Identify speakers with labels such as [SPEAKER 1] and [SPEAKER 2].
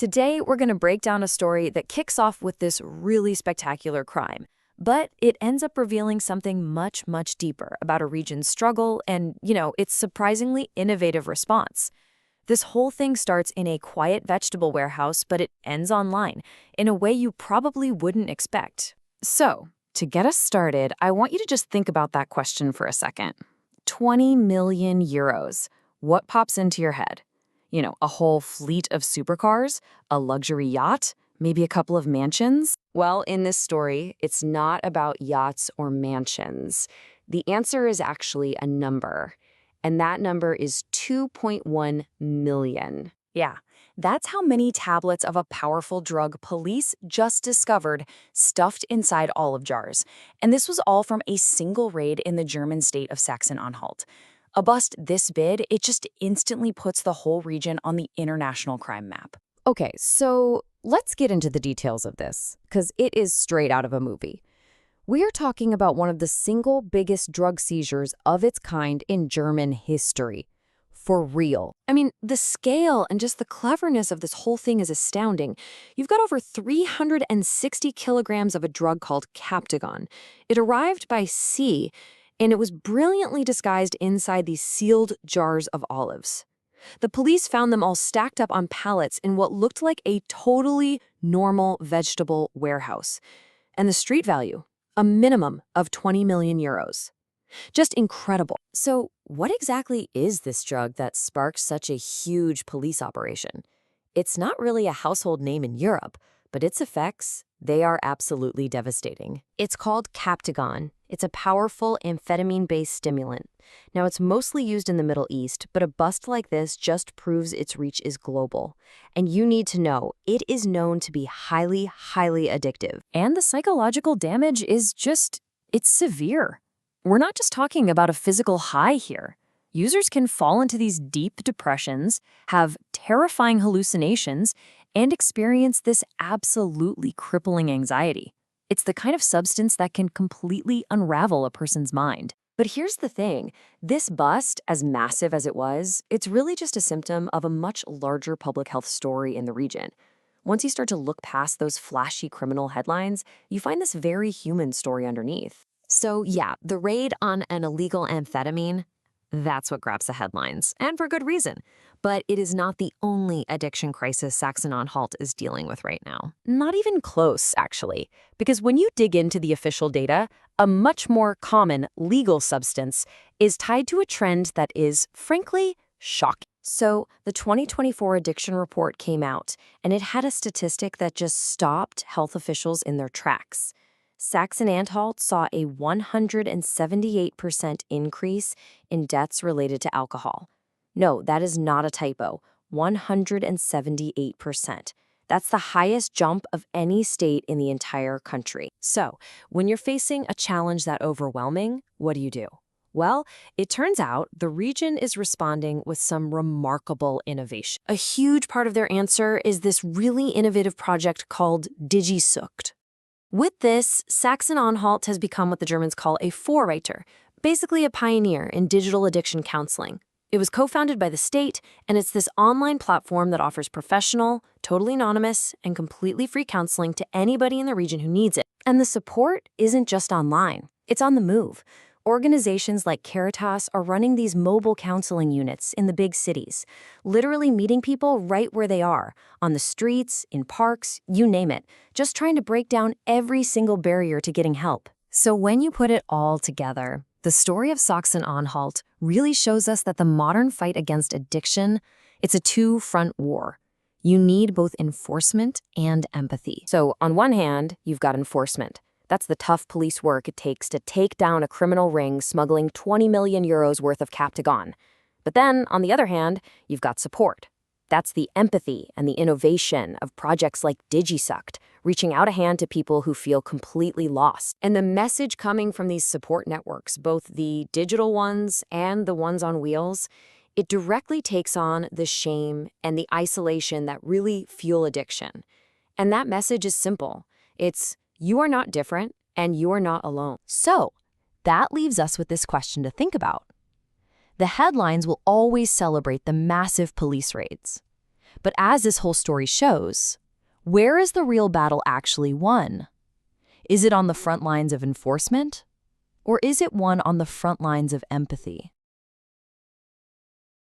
[SPEAKER 1] Today, we're going to break down a story that kicks off with this really spectacular crime, but it ends up revealing something much, much deeper about a region's struggle and, its surprisingly innovative response. This whole thing starts in a quiet vegetable warehouse, but it ends online in a way you probably wouldn't expect. So, to get us started, I want you to just think about that question for a second. 20 million euros. What pops into your head? A whole fleet of supercars? A luxury yacht? Maybe a couple of mansions? Well, in this story, it's not about yachts or mansions. The answer is actually a number, and that number is 2.1 million. Yeah, that's how many tablets of a powerful drug police just discovered stuffed inside olive jars. And this was all from a single raid in the German state of Saxony-Anhalt. A bust this big, it just instantly puts the whole region on the international crime map. Okay, so let's get into the details of this, because it is straight out of a movie. We are talking about one of the single biggest drug seizures of its kind in German history. For real. I mean, the scale and just the cleverness of this whole thing is astounding. You've got over 360 kilograms of a drug called Captagon. It arrived by sea, and it was brilliantly disguised inside these sealed jars of olives. The police found them all stacked up on pallets in what looked like a totally normal vegetable warehouse. And the street value? A minimum of 20 million euros. Just incredible. So, what exactly is this drug that sparked such a huge police operation? It's not really a household name in Europe, but its effects, they are absolutely devastating. It's called Captagon. It's a powerful amphetamine-based stimulant. Now, it's mostly used in the Middle East, but a bust like this just proves its reach is global. And you need to know, it is known to be highly, highly addictive. And the psychological damage is it's severe. We're not just talking about a physical high here. Users can fall into these deep depressions, have terrifying hallucinations, and experience this absolutely crippling anxiety. It's the kind of substance that can completely unravel a person's mind. But here's the thing. This bust, as massive as it was, it's really just a symptom of a much larger public health story in the region. Once you start to look past those flashy criminal headlines, you find this very human story underneath. So yeah, the raid on an illegal amphetamine, that's what grabs the headlines, and for good reason. But it is not the only addiction crisis Saxony-Anhalt is dealing with right now. Not even close, actually, because when you dig into the official data, a much more common legal substance is tied to a trend that is, frankly, shocking. So the 2024 addiction report came out, and it had a statistic that just stopped health officials in their tracks. Saxony-Anhalt saw a 178% increase in deaths related to alcohol. No, that is not a typo. 178%. That's the highest jump of any state in the entire country. So, when you're facing a challenge that overwhelming, what do? Well, it turns out the region is responding with some remarkable innovation. A huge part of their answer is this really innovative project called DigiSucht. With this, Saxony-Anhalt has become what the Germans call a Vorreiter, basically a pioneer in digital addiction counseling. It was co-founded by the state, and it's this online platform that offers professional, totally anonymous, and completely free counseling to anybody in the region who needs it. And the support isn't just online, it's on the move. Organizations like Caritas are running these mobile counseling units in the big cities, literally meeting people right where they are, on the streets, in parks, you name it, just trying to break down every single barrier to getting help. So when you put it all together, the story of Saxony-Anhalt really shows us that the modern fight against addiction, it's a two-front war. You need both enforcement and empathy. So on one hand, you've got enforcement. That's the tough police work it takes to take down a criminal ring smuggling 20 million euros worth of Captagon. But then, on the other hand, you've got support. That's the empathy and the innovation of projects like DigiSucht, reaching out a hand to people who feel completely lost. And the message coming from these support networks, both the digital ones and the ones on wheels, it directly takes on the shame and the isolation that really fuel addiction. And that message is simple. It's, you are not different, and you are not alone. So, that leaves us with this question to think about. The headlines will always celebrate the massive police raids. But as this whole story shows, where is the real battle actually won? Is it on the front lines of enforcement? Or is it won on the front lines of empathy?